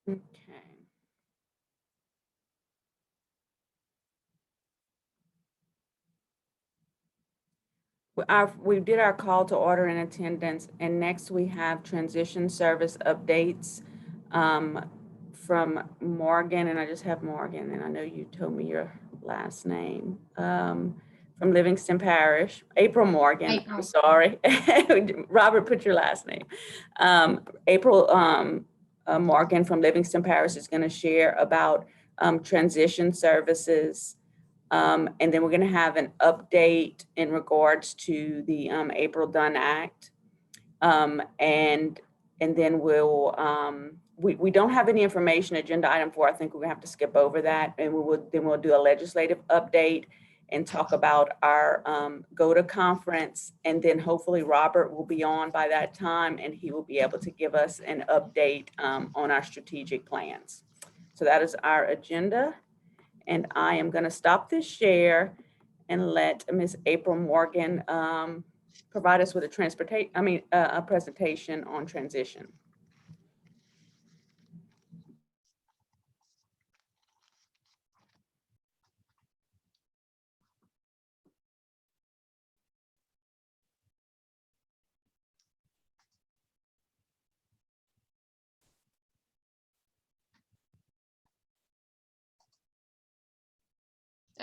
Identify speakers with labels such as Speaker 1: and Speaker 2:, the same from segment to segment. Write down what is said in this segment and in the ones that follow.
Speaker 1: Okay. We did our call to order and attendance, and next we have transition service updates from Morgan, and I just have Morgan, and I know you told me your last name. From Livingston Parish, April Morgan,
Speaker 2: April.
Speaker 1: I'm sorry. Robert, put your last name. April Morgan from Livingston Parish is going to share about transition services. And then we're going to have an update in regards to the April Dunn Act. And then we don't have any information, agenda item 4. I think we're going to have to skip over that. And we'll do a legislative update and talk about our GODA conference. And then hopefully Robert will be on by that time, and he will be able to give us an update on our strategic plans. So that is our agenda. And I am going to stop this share and let Ms. April Morgan provide us with a presentation on transition.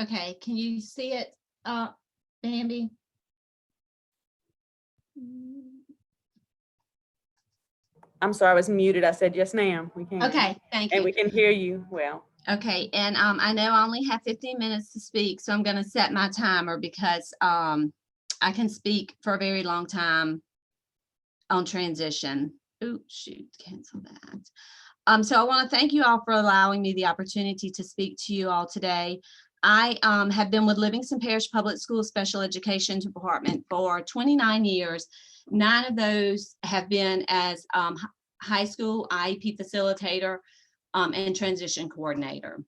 Speaker 2: Okay, can you see it, Bambi?
Speaker 1: I'm sorry, I was muted. I said, yes, ma'am, we can.
Speaker 2: Okay, thank you.
Speaker 1: And we can hear you well.
Speaker 2: Okay, and I know I only have 15 minutes to speak, so I'm going to set my timer because I can speak for a very long time on transition. Oh, shoot, cancel that. So I want to thank you all for allowing me the opportunity to speak to you all today. I have been with Livingston Parish Public Schools Special Education Department for 29 years. 9 of those have been as high school IEP facilitator and transition coordinator.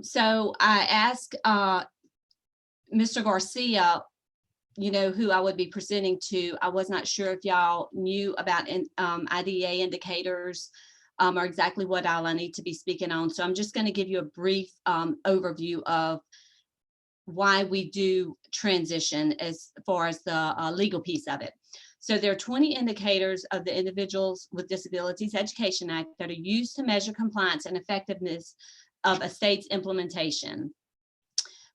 Speaker 2: So I asked Mr. Garcia, you know, who I would be presenting to. I was not sure if y'all knew about IDEA indicators or exactly what all I need to be speaking on. So I'm just going to give you a brief overview of why we do transition as far as the legal piece of it. So there are 20 indicators of the Individuals with Disabilities Education Act that are used to measure compliance and effectiveness of a state's implementation.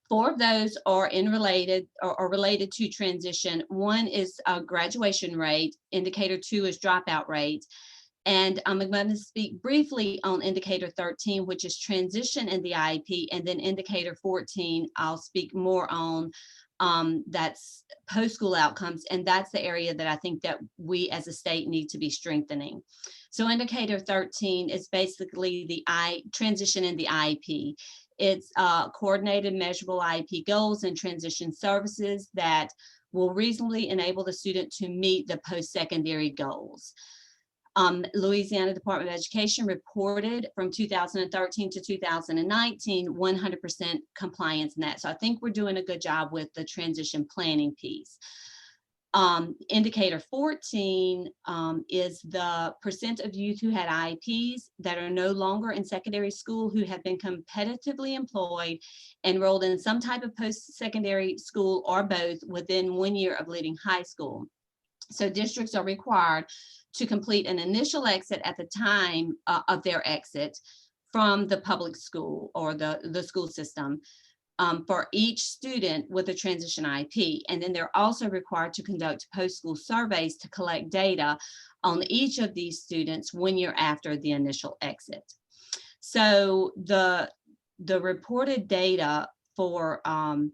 Speaker 2: 4 of those are related to transition. 1 is a graduation rate. Indicator 2 is dropout rate. And I'm going to speak briefly on indicator 13, which is transition in the IEP, and then indicator 14, I'll speak more on. That's post-school outcomes, and that's the area that I think that we as a state need to be strengthening. So indicator 13 is basically the transition in the IEP. It's coordinated measurable IEP goals and transition services that will reasonably enable the student to meet the post-secondary goals. Louisiana Department of Education reported from 2013 to 2019, 100% compliance in that. So I think we're doing a good job with the transition planning piece. Indicator 14 is the percent of youth who had IEPs that are no longer in secondary school who have been competitively employed, enrolled in some type of post-secondary school or both within 1 year of leaving high school. So districts are required to complete an initial exit at the time of their exit from the public school or the school system for each student with a transition IEP. And then they're also required to conduct post-school surveys to collect data on each of these students 1 year after the initial exit. So the reported data for, I'm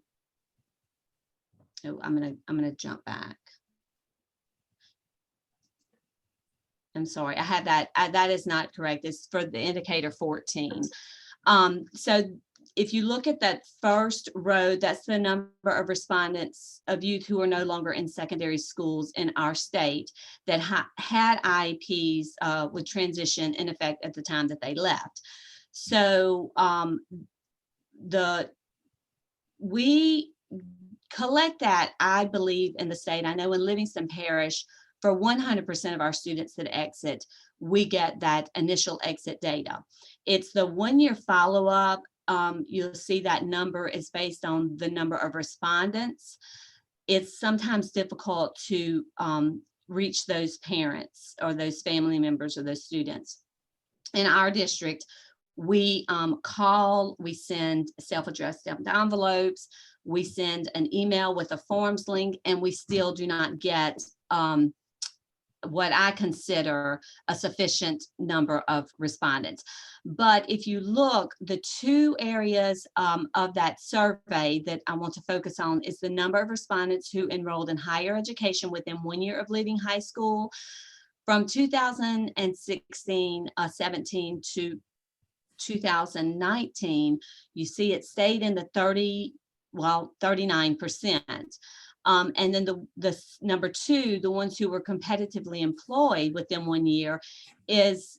Speaker 2: gonna jump back. I'm sorry, I had that, that is not correct. It's for the indicator 14. So if you look at that first row, that's the number of respondents of youth who are no longer in secondary schools in our state that had IEPs with transition in effect at the time that they left. So we collect that, I believe, in the state. I know in Livingston Parish, for 100% of our students that exit, we get that initial exit data. It's the 1-year follow-up. You'll see that number is based on the number of respondents. It's sometimes difficult to reach those parents or those family members or those students. In our district, we call, we send self-addressed stamped envelopes, we send an email with a forms link, and we still do not get what I consider a sufficient number of respondents. But if you look, the 2 areas of that survey that I want to focus on is the number of respondents who enrolled in higher education within 1 year of leaving high school. From 2016, 17 to 2019, you see it stayed in the 39%. And then the number 2, the ones who were competitively employed within 1 year, is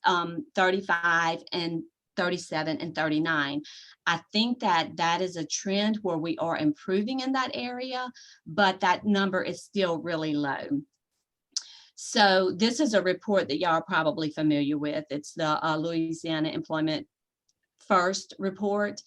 Speaker 2: 35 and 37 and 39. I think that that is a trend where we are improving in that area, but that number is still really low. So this is a report that y'all are probably familiar with. It's the Louisiana Employment First report.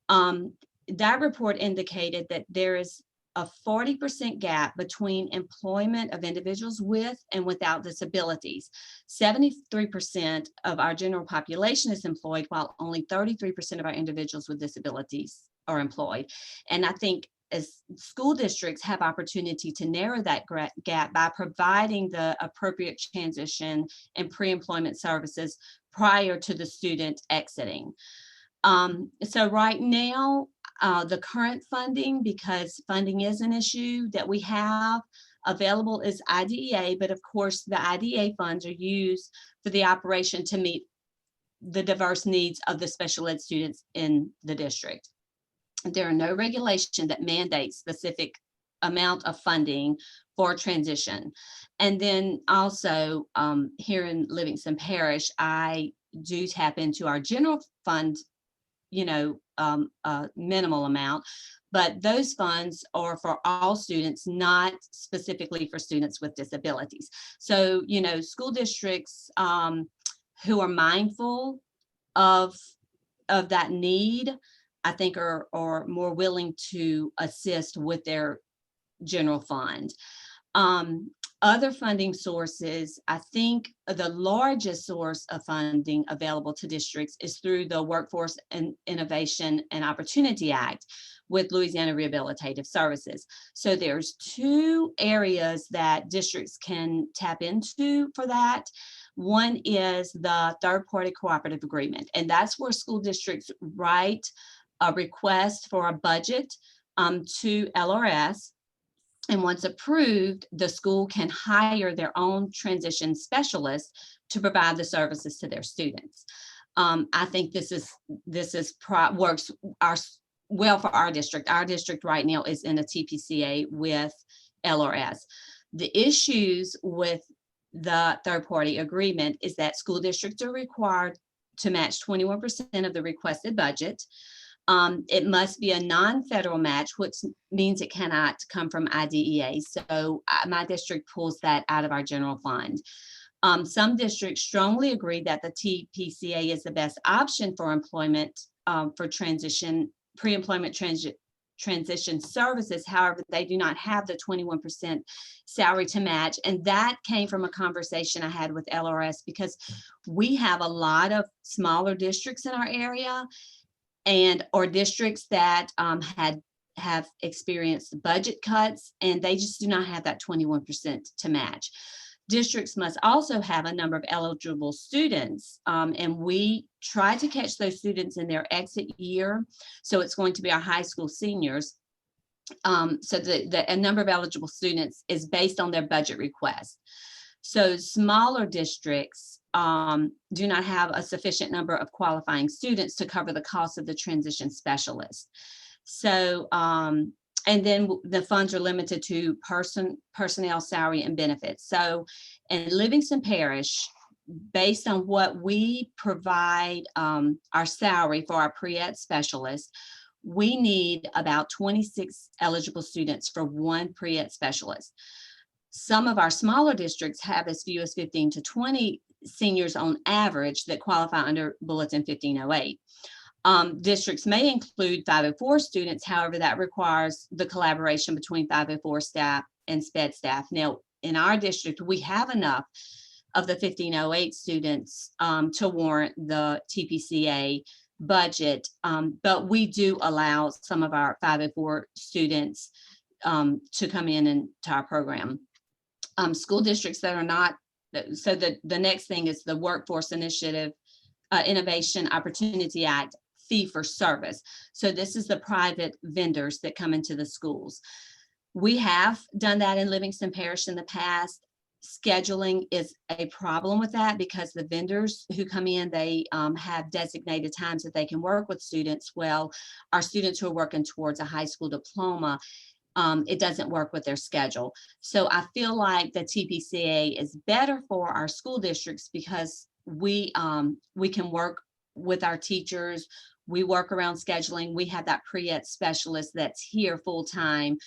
Speaker 2: That report indicated that there is a 40% gap between employment of individuals with and without disabilities. 73% of our general population is employed, while only 33% of our individuals with disabilities are employed. And I think as school districts have opportunity to narrow that gap by providing the appropriate transition and pre-employment services prior to the student exiting. So right now, the current funding, because funding is an issue that we have available, is IDEA, but of course the IDEA funds are used for the operation to meet the diverse needs of the special ed students in the district. There are no regulations that mandate specific amount of funding for transition. And then also here in Livingston Parish, I do tap into our general fund, minimal amount, but those funds are for all students, not specifically for students with disabilities. So, school districts who are mindful of that need, I think are more willing to assist with their general fund. Other funding sources, I think the largest source of funding available to districts is through the Workforce and Innovation and Opportunity Act with Louisiana Rehabilitative Services. So there's 2 areas that districts can tap into for that. One is the third-party cooperative agreement, and that's where school districts write a request for a budget to LRS. And once approved, the school can hire their own transition specialist to provide the services to their students. I think this works well for our district. Our district right now is in a TPCA with LRS. The issues with the third-party agreement is that school districts are required to match 21% of the requested budget. It must be a non-federal match, which means it cannot come from IDEA. So my district pulls that out of our general fund. Some districts strongly agree that the TPCA is the best option for employment for pre-employment transition services. However, they do not have the 21% salary to match. And that came from a conversation I had with LRS, because we have a lot of smaller districts in our area, or districts that have experienced budget cuts, and they just do not have that 21% to match. Districts must also have a number of eligible students, and we try to catch those students in their exit year. So it's going to be our high school seniors. So the number of eligible students is based on their budget request. So smaller districts do not have a sufficient number of qualifying students to cover the cost of the transition specialist. So, and then the funds are limited to personnel, salary, and benefits. So in Livingston Parish, based on what we provide our salary for our pre-ed specialists, we need about 26 eligible students for one pre-ed specialist. Some of our smaller districts have as few as 15 to 20 seniors on average that qualify under Bulletin 1508. Districts may include 504 students, however, that requires the collaboration between 504 staff and SPED staff. Now, in our district, we have enough of the 1508 students to warrant the TPCA budget, but we do allow some of our 504 students to come in and to our program. School districts that are not, so the next thing is the Workforce Initiative Innovation Opportunity Act fee for service. So this is the private vendors that come into the schools. We have done that in Livingston Parish in the past. Scheduling is a problem with that because the vendors who come in, they have designated times that they can work with students. Well, our students who are working towards a high school diploma, it doesn't work with their schedule. So I feel like the TPCA is better for our school districts because we can work with our teachers. We work around scheduling. We have that pre-ed specialist that's here full time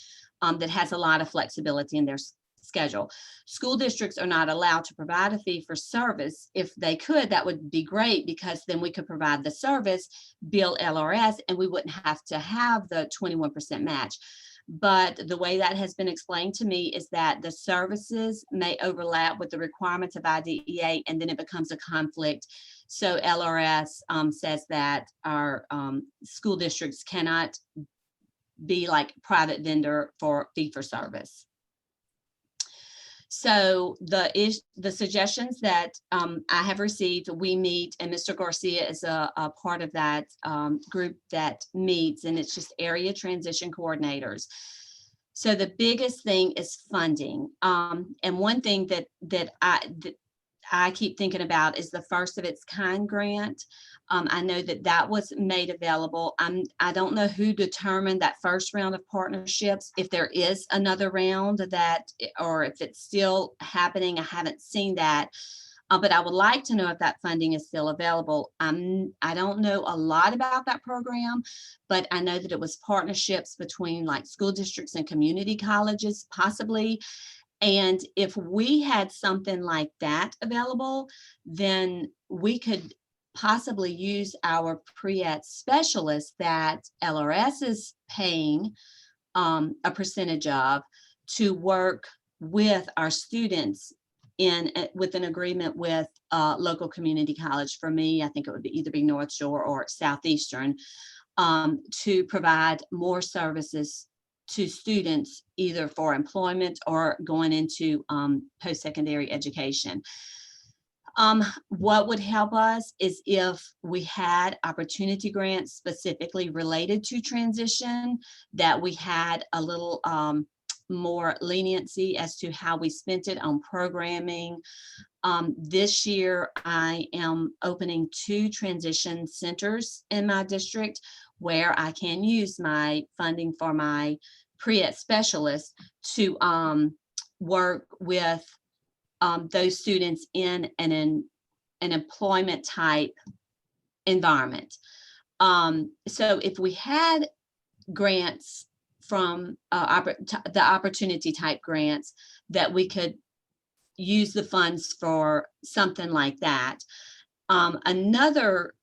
Speaker 2: that has a lot of flexibility in their schedule. School districts are not allowed to provide a fee for service. If they could, that would be great because then we could provide the service, bill LRS, and we wouldn't have to have the 21% match. But the way that has been explained to me is that the services may overlap with the requirements of IDEA, and then it becomes a conflict. So LRS says that our school districts cannot be like private vendor for fee for service. So the suggestions that I have received, we meet, and Mr. Garcia is a part of that group that meets, and it's just area transition coordinators. So the biggest thing is funding. And one thing that I keep thinking about is the first of its kind grant. I know that was made available. I don't know who determined that first round of partnerships, if there is another round that, or if it's still happening. I haven't seen that, but I would like to know if that funding is still available. I don't know a lot about that program, but I know that it was partnerships between like school districts and community colleges, possibly. And if we had something like that available, then we could possibly use our pre-ed specialists that LRS is paying a percentage of to work with our students with an agreement with local community college. For me, I think it would either be North Shore or Southeastern to provide more services to students, either for employment or going into post-secondary education. What would help us is if we had opportunity grants specifically related to transition, that we had a little more leniency as to how we spent it on programming. This year, I am opening 2 transition centers in my district where I can use my funding for my pre-ed specialists to work with those students in an employment type environment. So if we had grants from the opportunity type grants, that we could use the funds for something like that. Another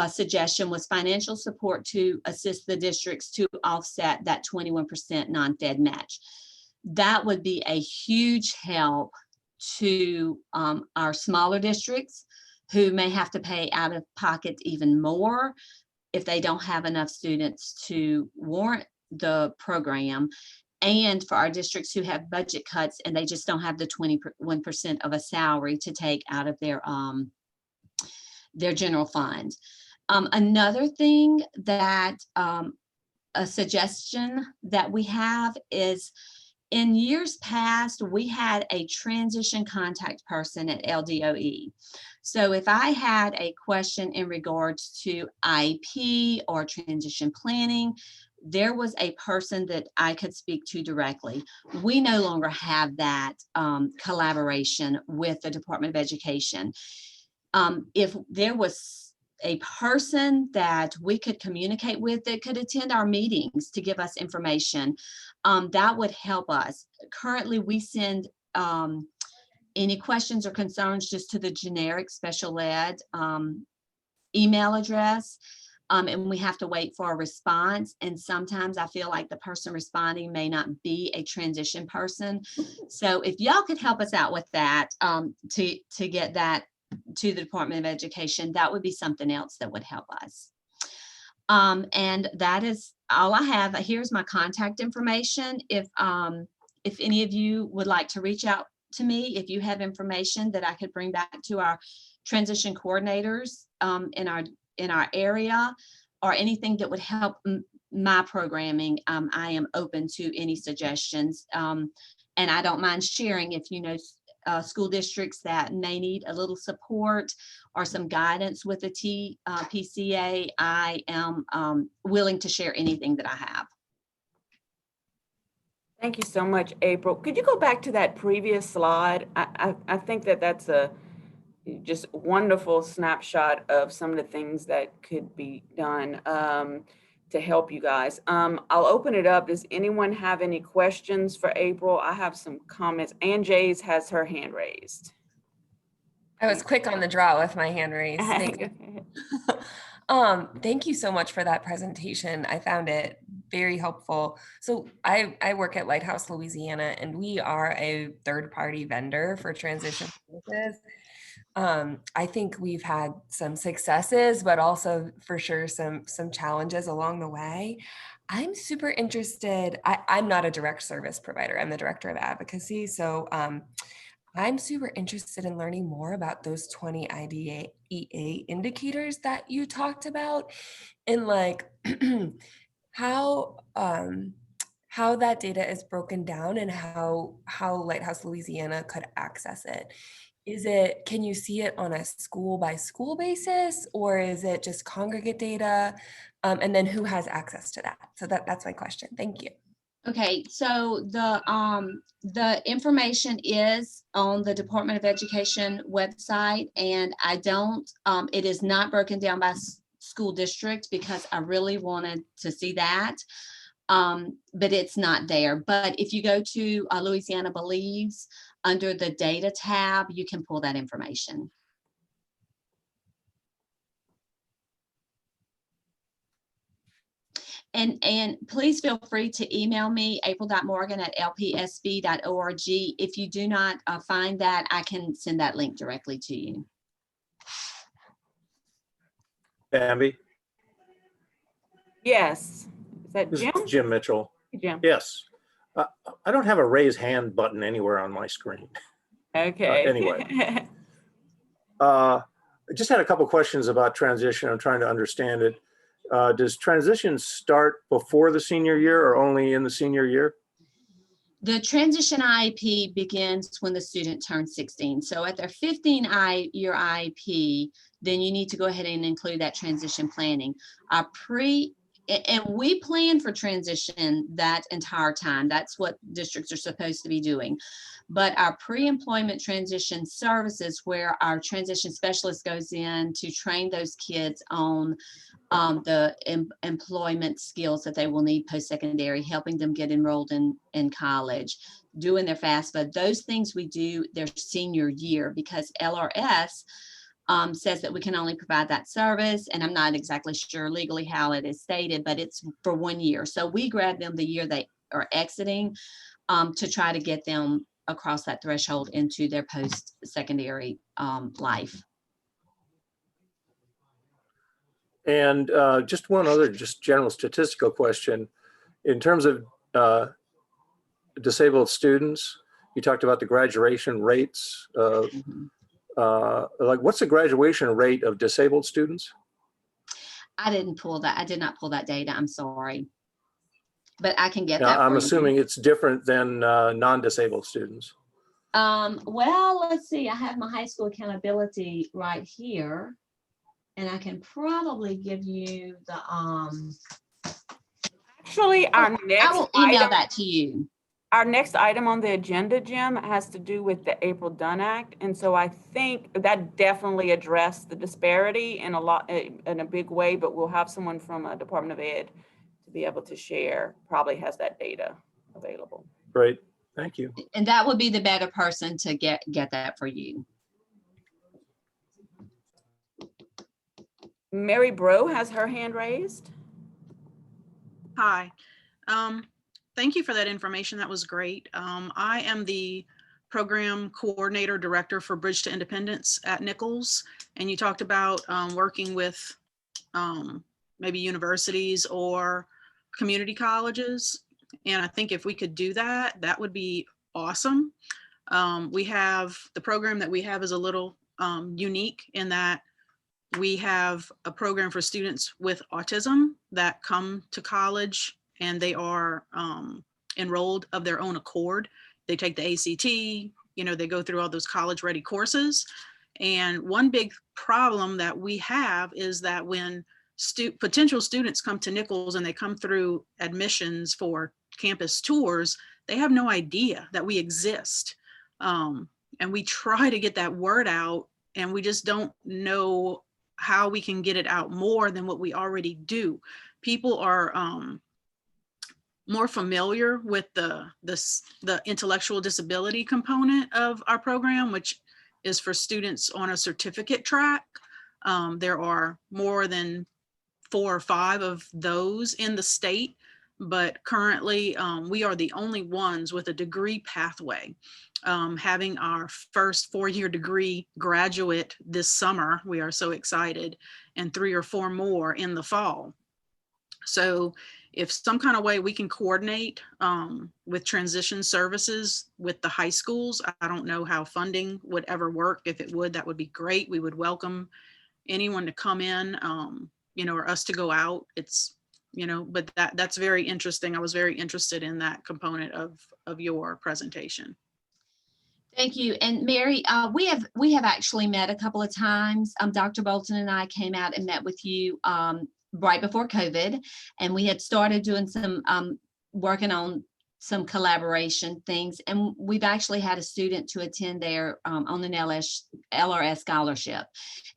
Speaker 2: suggestion was financial support to assist the districts to offset that 21% non-fed match. That would be a huge help to our smaller districts who may have to pay out of pocket even more if they don't have enough students to warrant the program, and for our districts who have budget cuts and they just don't have the 21% of a salary to take out of their general fund. Another thing that a suggestion that we have is, in years past, we had a transition contact person at LDOE. So if I had a question in regards to IEP or transition planning, there was a person that I could speak to directly. We no longer have that collaboration with the Department of Education. If there was a person that we could communicate with that could attend our meetings to give us information, that would help us. Currently, we send any questions or concerns just to the generic special ed email address. And we have to wait for a response. And sometimes I feel like the person responding may not be a transition person. So if y'all could help us out with that, to get that to the Department of Education, that would be something else that would help us. And that is all I have. Here's my contact information. If any of you would like to reach out to me, if you have information that I could bring back to our transition coordinators in our area, or anything that would help my programming, I am open to any suggestions. And I don't mind sharing if you know school districts that may need a little support or some guidance with the PCA. I am willing to share anything that I have.
Speaker 1: Thank you so much, April. Could you go back to that previous slide? I think that's a just wonderful snapshot of some of the things that could be done to help you guys. I'll open it up. Does anyone have any questions for April? I have some comments. Ann Jays has her hand raised.
Speaker 3: I was quick on the draw with my hand raised. Thank you. Thank you so much for that presentation. I found it very helpful. So I work at Lighthouse, Louisiana, and we are a third-party vendor for transition services. I think we've had some successes, but also for sure some challenges along the way. I'm super interested. I'm not a direct service provider. I'm the director of advocacy. So I'm super interested in learning more about those 20 IDEA indicators that you talked about, and like how that data is broken down and how Lighthouse Louisiana could access it. Can you see it on a school by school basis, or is it just congregate data? And then who has access to that? So that's my question. Thank you.
Speaker 2: Okay, so the information is on the Department of Education website, and it is not broken down by school district because I really wanted to see that, but it's not there. But if you go to Louisiana Believes, under the data tab, you can pull that information. And please feel free to email me, april.morgan@lpsb.org. If you do not find that, I can send that link directly to you.
Speaker 4: Bambi?
Speaker 1: Yes. Is that
Speaker 4: This
Speaker 1: Jim?
Speaker 4: is Jim Mitchell.
Speaker 1: Hey, Jim.
Speaker 4: Yes. I don't have a raise hand button anywhere on my screen.
Speaker 1: Okay.
Speaker 4: Anyway. I just had a couple questions about transition. I'm trying to understand it. Does transition start before the senior year or only in the senior year?
Speaker 2: The transition IEP begins when the student turns 16. So at their 15-year IEP, then you need to go ahead and include that transition planning. And we plan for transition that entire time. That's what districts are supposed to be doing. But our pre-employment transition services, where our transition specialist goes in to train those kids on the employment skills that they will need post-secondary, helping them get enrolled in college, doing their FAFSA. Those things we do their senior year, because LRS says that we can only provide that service, and I'm not exactly sure legally how it is stated, but it's for 1 year. So we grab them the year they are exiting to try to get them across that threshold into their post-secondary life.
Speaker 4: And just one other just general statistical question. In terms of disabled students, you talked about the graduation rates. Like, what's the graduation rate of disabled students?
Speaker 2: I didn't pull that. I did not pull that data. I'm sorry. But I can get that.
Speaker 4: I'm assuming it's different than non-disabled students.
Speaker 2: Well, let's see. I have my high school accountability right here, and I can probably give you the
Speaker 1: Actually, our next
Speaker 2: I will email
Speaker 1: item,
Speaker 2: that to you.
Speaker 1: Our next item on the agenda, Jim, has to do with the April Dunn Act. And so I think that definitely addressed the disparity in a big way, but we'll have someone from Department of Ed to be able to share, probably has that data available.
Speaker 4: Right. Thank you.
Speaker 2: And that would be the better person to get that for you.
Speaker 1: Mary Bro has her hand raised.
Speaker 5: Hi. Thank you for that information. That was great. I am the program coordinator director for Bridge to Independence at Nichols. And you talked about working with maybe universities or community colleges. And I think if we could do that, that would be awesome. We have the program that we have is a little unique in that we have a program for students with autism that come to college and they are enrolled of their own accord. They take the ACT, you know, they go through all those college ready courses. And one big problem that we have is that when potential students come to Nichols and they come through admissions for campus tours, they have no idea that we exist. And we try to get that word out and we just don't know how we can get it out more than what we already do. People are more familiar with the intellectual disability component of our program, which is for students on a certificate track. There are more than 4 or 5 of those in the state, but currently we are the only ones with a degree pathway. Having our first 4-year degree graduate this summer, we are so excited, and 3 or 4 more in the fall. So if some kind of way we can coordinate with transition services with the high schools, I don't know how funding would ever work. If it would, that would be great. We would welcome anyone to come in, you know, or us to go out. It's, you know, but that's very interesting. I was very interested in that component of your presentation.
Speaker 2: Thank you. And Mary, we have actually met a couple of times. Dr. Bolton and I came out and met with you right before COVID, and we had started doing some working on some collaboration things. And we've actually had a student to attend there on an LRS scholarship.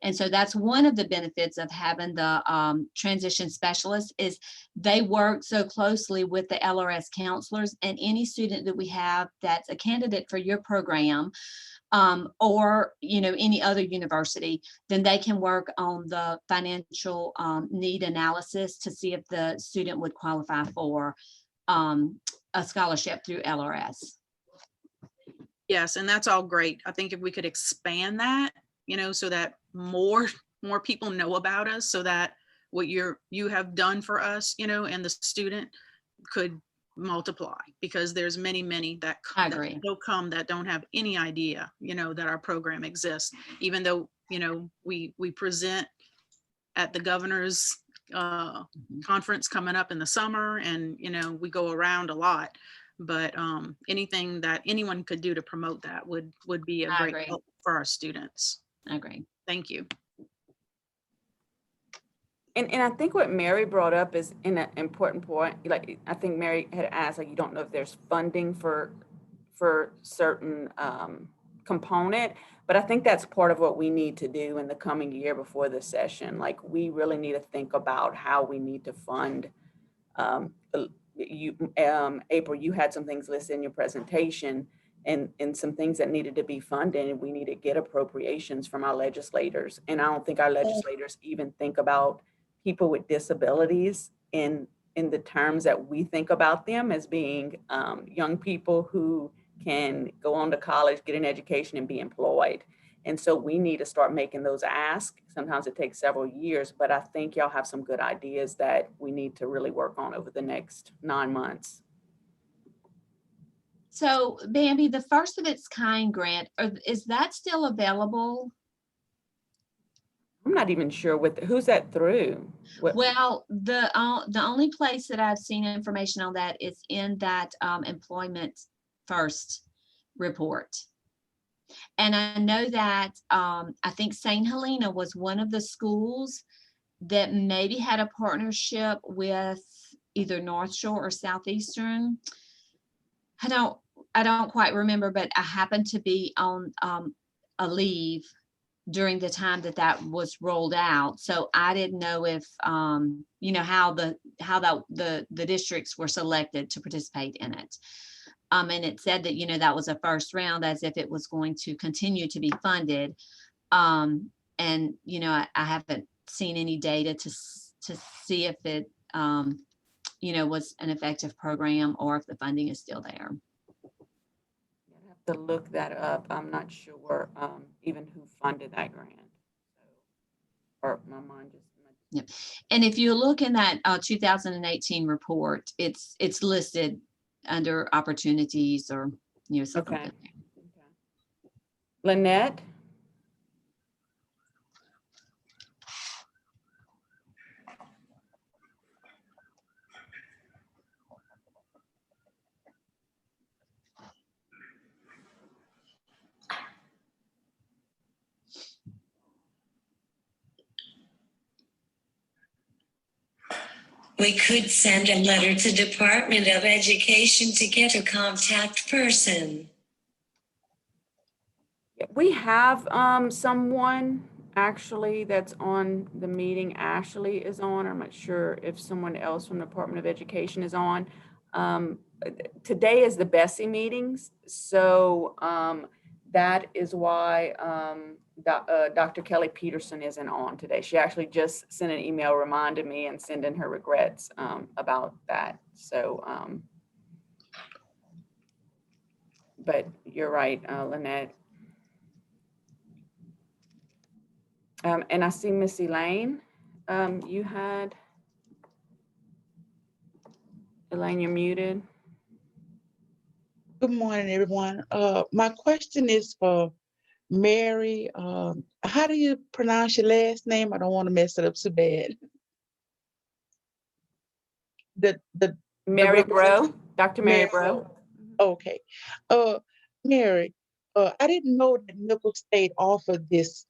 Speaker 2: And so that's one of the benefits of having the transition specialist is they work so closely with the LRS counselors, and any student that we have that's a candidate for your program or, you know, any other university, then they can work on the financial need analysis to see if the student would qualify for a scholarship through LRS.
Speaker 5: Yes, and that's all great. I think if we could expand that, you know, so that more people know about us, so that what you have done for us, you know, and the student could multiply, because there's many that will come that don't have any idea, you know, that our program exists, even though, you know, we present at the governor's conference coming up in the summer, and you know, we go around a lot, but anything that anyone could do to promote that would be a great help for our students.
Speaker 2: I agree.
Speaker 5: Thank you.
Speaker 1: And I think what Mary brought up is an important point. Like, I think Mary had asked, like, you don't know if there's funding for certain component, but I think that's part of what we need to do in the coming year before the session. Like, we really need to think about how we need to fund. April, you had some things listed in your presentation, and some things that needed to be funded, and we need to get appropriations from our legislators. And I don't think our legislators even think about people with disabilities in the terms that we think about them as being young people who can go on to college, get an education, and be employed. And so we need to start making those asks. Sometimes it takes several years, but I think y'all have some good ideas that we need to really work on over the next 9 months.
Speaker 2: So Bambi, the first of its kind grant, is that still available?
Speaker 1: I'm not even sure who's that through.
Speaker 2: Well, the only place that I've seen information on that is in that employment first report. And I know that I think St. Helena was one of the schools that maybe had a partnership with either North Shore or Southeastern. I don't quite remember, but I happened to be on a leave during the time that was rolled out. So I didn't know if, you know, how the districts were selected to participate in it. And it said that, that was a first round, as if it was going to continue to be funded. And, I haven't seen any data to see if it, was an effective program or if the funding is still there.
Speaker 1: I have to look that up. I'm not sure even who funded that grant. Or my mind just.
Speaker 2: Yep. And if you look in that 2018 report, it's listed under opportunities or, something.
Speaker 1: Okay. Lynette?
Speaker 6: We could send a letter to Department of Education to get a contact person.
Speaker 1: We have someone actually that's on the meeting. Ashley is on. I'm not sure if someone else from the Department of Education is on. Today is the Bessie meetings, so that is why Dr. Kelly Peterson isn't on today. She actually just sent an email reminding me and sending her regrets about that. So, but you're right, Lynette. And I see Miss Elaine. You had, Elaine, you're muted.
Speaker 7: Good morning, everyone. My question is for Mary. How do you pronounce your last name? I don't want to mess it up so bad.
Speaker 1: Mary Bro, Dr. Mary
Speaker 7: Mary
Speaker 1: Bro.
Speaker 7: Okay. Mary, I didn't know that Nichols State offered this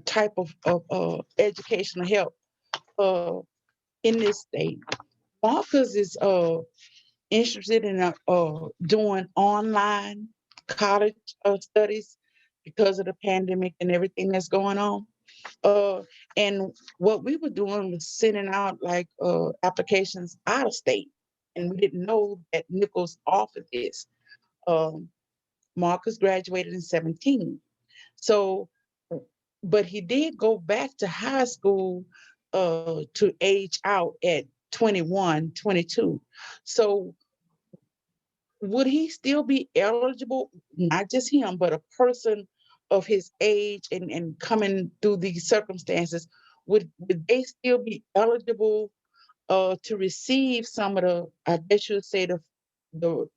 Speaker 7: type of educational help in this state. Marcus is interested in doing online college studies because of the pandemic and everything that's going on. And what we were doing was sending out like applications out of state, and we didn't know that Nichols offered this. Marcus graduated in 17. So, but he did go back to high school to age out at 21, 22. So would he still be eligible, not just him, but a person of his age and coming through these circumstances, would they still be eligible to receive some of the, I guess you would say the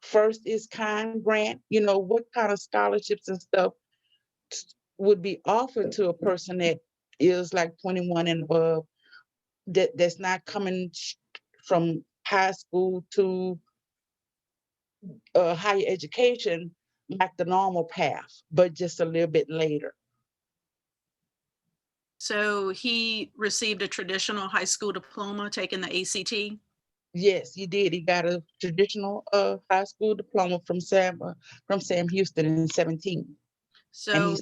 Speaker 7: first is kind grant? What kind of scholarships and stuff would be offered to a person that is like 21 and above, that's not coming from high school to higher education like the normal path, but just a little bit later?
Speaker 5: So he received a traditional high school diploma, taking the ACT?
Speaker 7: Yes, he did. He got a traditional high school diploma from Sam Houston in 17.
Speaker 5: So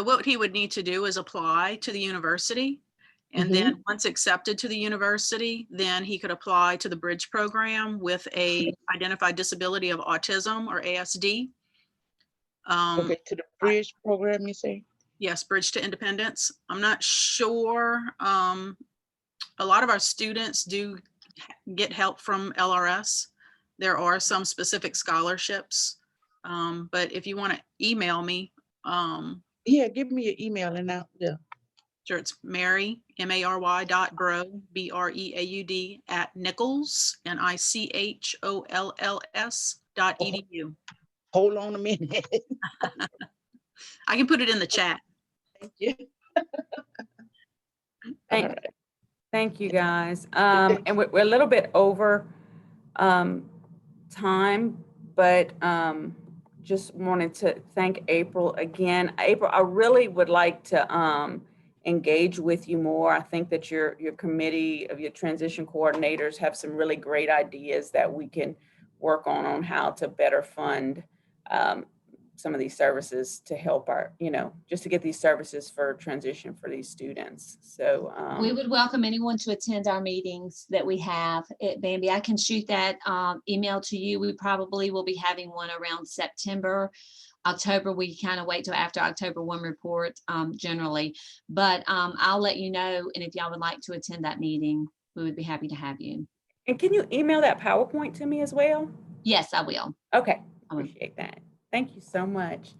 Speaker 5: what he would need to do is apply to the university. And then once accepted to the university, then he could apply to the Bridge program with a identified disability of autism or ASD.
Speaker 7: Okay, to the Bridge program, you say?
Speaker 5: Yes, Bridge to Independence. I'm not sure. A lot of our students do get help from LRS. There are some specific scholarships. But if you want to email me.
Speaker 7: Yeah, give me your email and yeah.
Speaker 5: Sure, it's Mary, Mary.Bro, BREAUD @Nichols, NICHOLLS.edu.
Speaker 7: Hold on a minute.
Speaker 5: I can put it in the chat.
Speaker 7: Thank you.
Speaker 1: Thank you, guys. And we're a little bit over time, but just wanted to thank April again. April, I really would like to engage with you more. I think that your committee of your transition coordinators have some really great ideas that we can work on how to better fund some of these services to help our, just to get these services for transition for these students. So
Speaker 2: we would welcome anyone to attend our meetings that we have at Bambi. I can shoot that email to you. We probably will be having one around September. October, we kind of wait till after October 1 report generally, but I'll let you know. And if y'all would like to attend that meeting, we would be happy to have you.
Speaker 1: And can you email that PowerPoint to me as well?
Speaker 2: Yes, I will.
Speaker 1: Okay,
Speaker 2: I will.
Speaker 1: appreciate that. Thank you so much.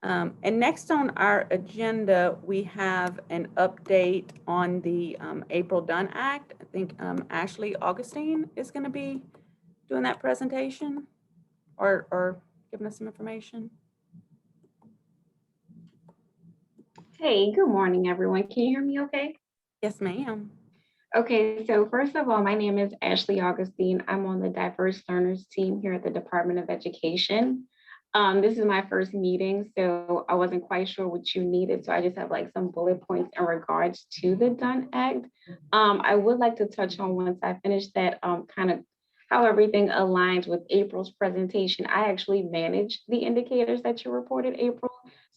Speaker 1: And next on our agenda, we have an update on the April Dunn Act. I think Ashley Augustine is going to be doing that presentation or giving us some information.
Speaker 8: Hey, good morning, everyone. Can you hear me okay?
Speaker 1: Yes, ma'am.
Speaker 8: Okay, so first of all, my name is Ashley Augustine. I'm on the Diverse Learners team here at the Department of Education. This is my first meeting, so I wasn't quite sure what you needed. So I just have like some bullet points in regards to the Dunn Act. I would like to touch on, once I finish that, kind of how everything aligns with April's presentation. I actually manage the indicators that you reported, April.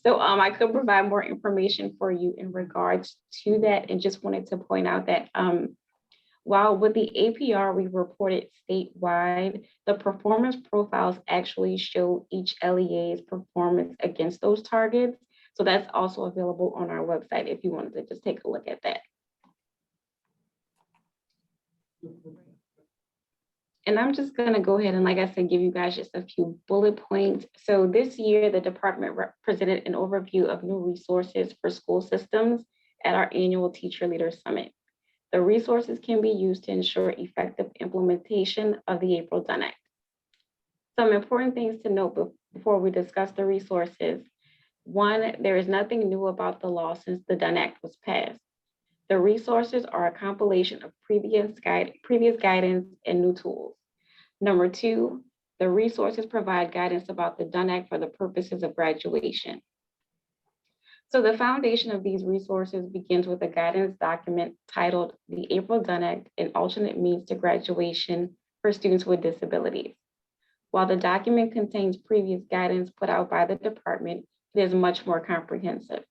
Speaker 8: So I could provide more information for you in regards to that, and just wanted to point out that while with the APR we reported statewide, the performance profiles actually show each LEA's performance against those targets. So that's also available on our website if you wanted to just take a look at that. And I'm just going to go ahead and, like I said, give you guys just a few bullet points. So this year, the department presented an overview of new resources for school systems at our annual Teacher Leader Summit. The resources can be used to ensure effective implementation of the April Dunn Act. Some important things to note before we discuss the resources. One, there is nothing new about the law since the Dunn Act was passed. The resources are a compilation of previous guidance and new tools. Number two, the resources provide guidance about the Dunn Act for the purposes of graduation. So the foundation of these resources begins with a guidance document titled the April Dunn Act, an alternate means to graduation for students with disabilities. While the document contains previous guidance put out by the department, it is much more comprehensive.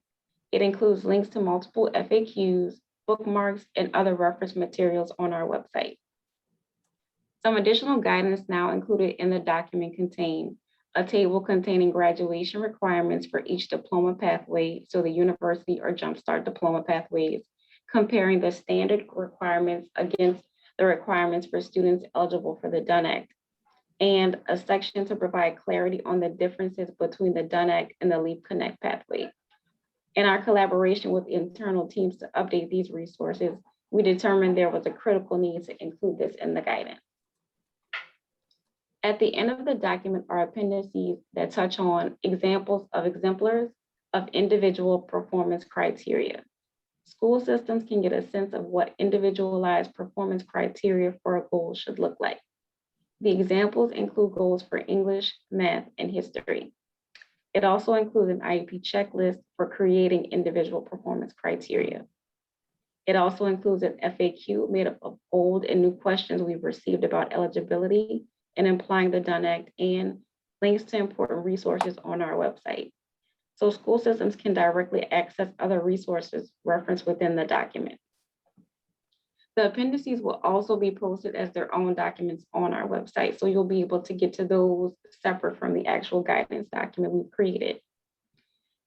Speaker 8: It includes links to multiple FAQs, bookmarks, and other reference materials on our website. Some additional guidance now included in the document contain a table containing graduation requirements for each diploma pathway, so the university or Jumpstart diploma pathways, comparing the standard requirements against the requirements for students eligible for the Dunn Act, and a section to provide clarity on the differences between the Dunn Act and the LEAP Connect pathway. In our collaboration with internal teams to update these resources, we determined there was a critical need to include this in the guidance. At the end of the document are appendices that touch on examples of exemplars of individual performance criteria. School systems can get a sense of what individualized performance criteria for a goal should look like. The examples include goals for English, math, and history. It also includes an IEP checklist for creating individual performance criteria. It also includes an FAQ made up of old and new questions we've received about eligibility and applying the Dunn Act, and links to important resources on our website. So school systems can directly access other resources referenced within the document. The appendices will also be posted as their own documents on our website, so you'll be able to get to those separate from the actual guidance document we've created.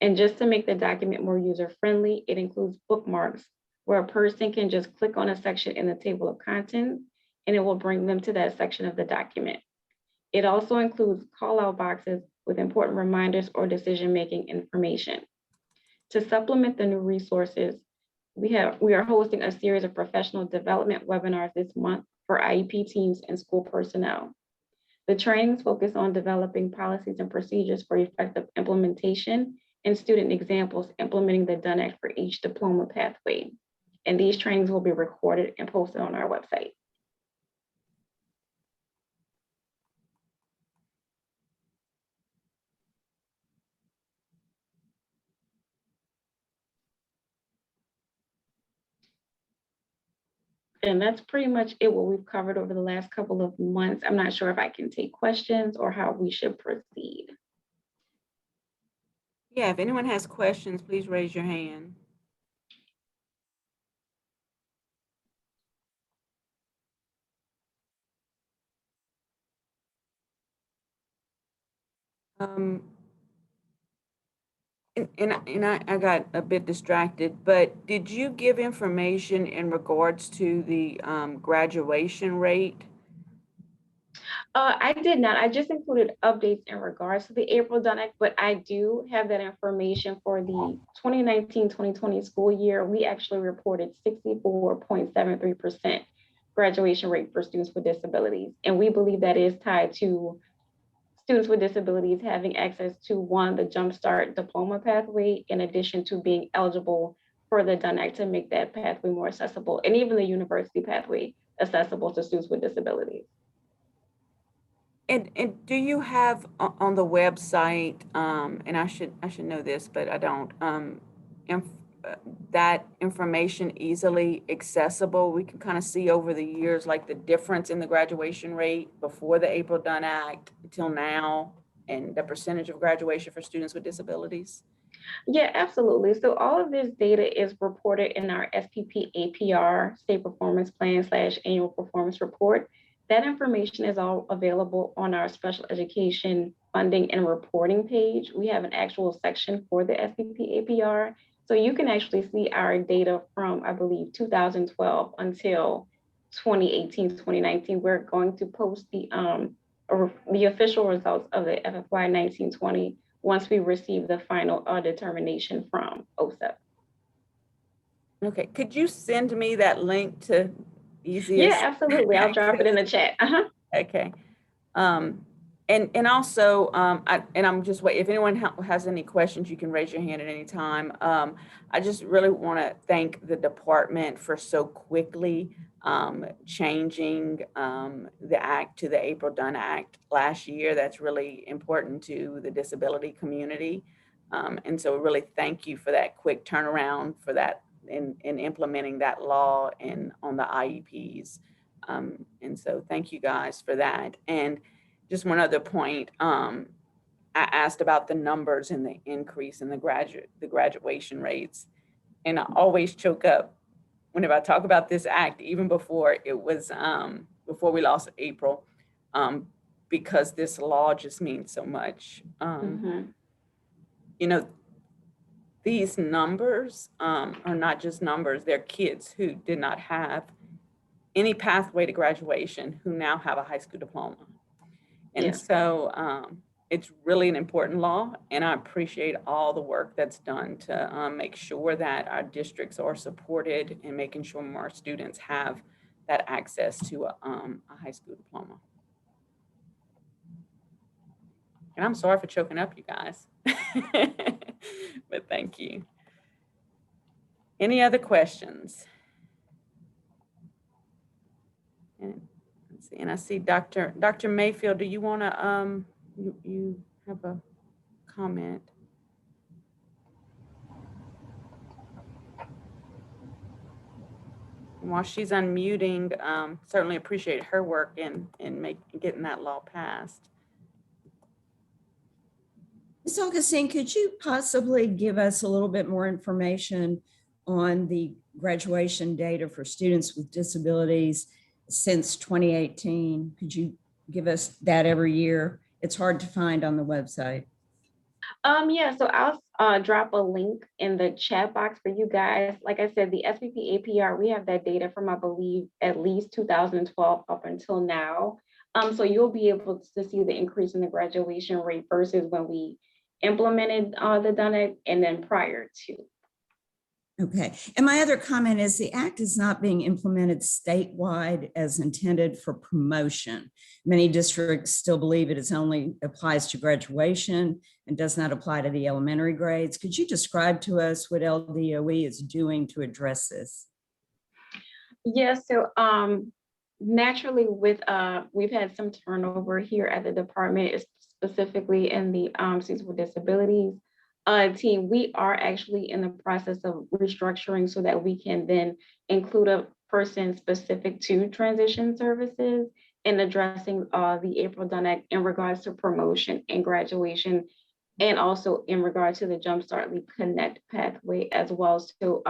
Speaker 8: And just to make the document more user-friendly, it includes bookmarks where a person can just click on a section in the table of contents and it will bring them to that section of the document. It also includes call-out boxes with important reminders or decision-making information. To supplement the new resources, we are hosting a series of professional development webinars this month for IEP teams and school personnel. The trainings focus on developing policies and procedures for effective implementation and student examples implementing the Dunn Act for each diploma pathway. And these trainings will be recorded and posted on our website. And that's pretty much it, what we've covered over the last couple of months. I'm not sure if I can take questions or how we should proceed.
Speaker 1: Yeah, if anyone has questions, please raise your hand. I got a bit distracted, but did you give information in regards to the graduation rate?
Speaker 8: I did not. I just included updates in regards to the April Dunn Act, but I do have that information for the 2019-2020 school year. We actually reported 64.73% graduation rate for students with disabilities. And we believe that is tied to students with disabilities having access to one, the Jumpstart diploma pathway, in addition to being eligible for the Dunn Act to make that pathway more accessible, and even the university pathway accessible to students with disabilities.
Speaker 1: And do you have on the website, and I should know this, but I don't, that information easily accessible? We can kind of see over the years, like the difference in the graduation rate before the April Dunn Act until now, and the percentage of graduation for students with disabilities.
Speaker 8: Yeah, absolutely. So all of this data is reported in our SPP APR, State Performance Plan / Annual Performance Report. That information is all available on our special education funding and reporting page. We have an actual section for the SPP APR. So you can actually see our data from, I believe, 2012 until 2018, 2019. We're going to post the official results of the FFY 19-20 once we receive the final determination from OSEP.
Speaker 1: Okay, could you send me that link to easiest?
Speaker 8: Yeah, absolutely. I'll drop it in the chat.
Speaker 1: Okay. And also, I'm just waiting. If anyone has any questions, you can raise your hand at any time. I just really want to thank the department for so quickly changing the act to the April Dunn Act last year. That's really important to the disability community. And so really thank you for that quick turnaround for that in implementing that law and on the IEPs. And so thank you guys for that. And just one other point, I asked about the numbers and the increase in the graduation rates. And I always choke up whenever I talk about this act, even before it was, before we lost April, because this law just means so much. You know, these numbers are not just numbers, they're kids who did not have any pathway to graduation who now have a high school diploma. And so it's really an important law, and I appreciate all the work that's done to make sure that our districts are supported and making sure more students have that access to a high school diploma. And I'm sorry for choking up, you guys, but thank you. Any other questions? And let's see, and I see Dr. Mayfield, do you want to, you have a comment? And while she's unmuting, certainly appreciate her work in getting that law passed.
Speaker 9: Ms. Augustine, could you possibly give us a little bit more information on the graduation data for students with disabilities since 2018? Could you give us that every year? It's hard to find on the website.
Speaker 8: Yeah, so I'll drop a link in the chat box for you guys. Like I said, the SPP APR, we have that data from, I believe, at least 2012 up until now. So you'll be able to see the increase in the graduation rate versus when we implemented the Dunn Act and then prior to.
Speaker 9: Okay, and my other comment is the act is not being implemented statewide as intended for promotion. Many districts still believe it only applies to graduation and does not apply to the elementary grades. Could you describe to us what LDOE is doing to address this?
Speaker 8: Yes, so naturally with, we've had some turnover here at the department, specifically in the students with disabilities team. We are actually in the process of restructuring so that we can then include a person specific to transition services and addressing the April Dunn Act in regards to promotion and graduation And also in regard to the Jumpstart Leap Connect pathway as well. So